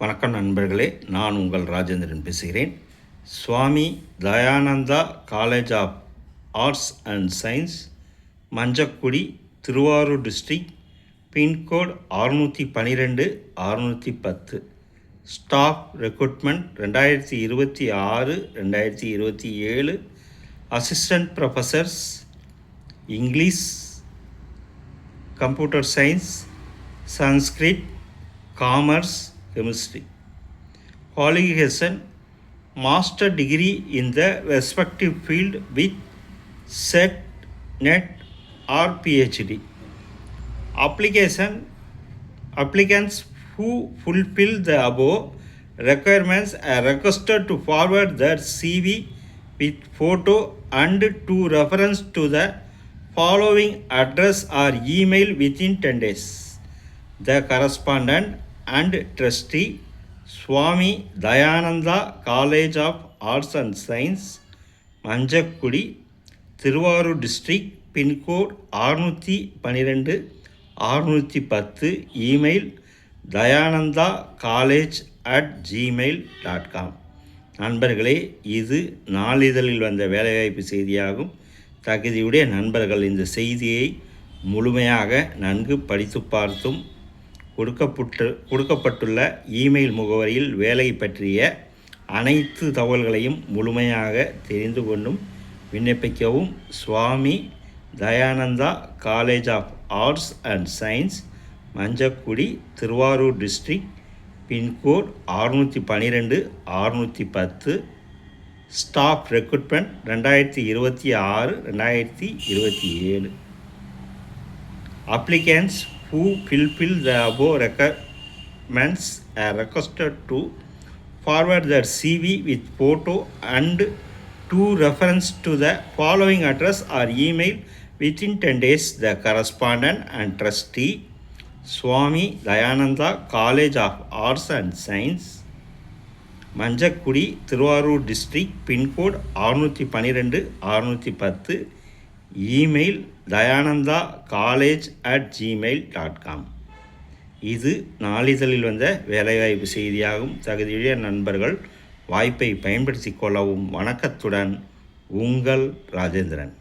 வணக்கம் நண்பர்களே, நான் உங்கள் ராஜேந்திரன் பேசுகிறேன். Swami Dayananda college of arts and science, Manjakkudi, Tiruvarur district, pincode 612 610. Staff recruitment 2026-2027. Assistant professors English, computer science, Sanskrit, commerce, chemistry. Qualification: master degree in the respective field with SET, NET or PhD. Applicants who fulfill the above requirements are requested to forward their CV with photo and to reference to the following address or email within 10 days. The correspondent and trustee, Swami Dayananda College of Arts and Science, Manjakudi, Thiruvarur District, pin code 612 610. Email dayanandacollege@gmail.com. நண்பர்களே, இது நாளிதழில் வந்த வேலைவாய்ப்பு செய்தியாகும். தகுதியுடைய நண்பர்கள் இந்த செய்தியை முழுமையாக நன்கு படித்து பார்த்தும் கொடுக்கப்பட்டுள்ள இமெயில் முகவரியில் வேலை பற்றிய அனைத்து தகவல்களையும் முழுமையாக தெரிந்து கொண்டும் விண்ணப்பிக்கவும். Swami Dayananda college of arts and science, Manjakkudi, Tiruvarur district, pincode 612 610. Staff recruitment 2026-2027. Applicants who fulfill the above requirements are requested to forward their CV with photo and to reference to the following address or email within 10 days. The correspondent and trustee, Swami Dayananda College of Arts and Science, Manjakudi, Thiruvarur District, pin code 612 610. email dayanandacollege@gmail.com. இது நாளிதழில் வந்த வேலைவாய்ப்பு செய்தியாகும். தகுதியுடைய நண்பர்கள் வாய்ப்பை பயன்படுத்தி கொள்ளவும். வணக்கத்துடன், உங்கள் ராஜேந்திரன்.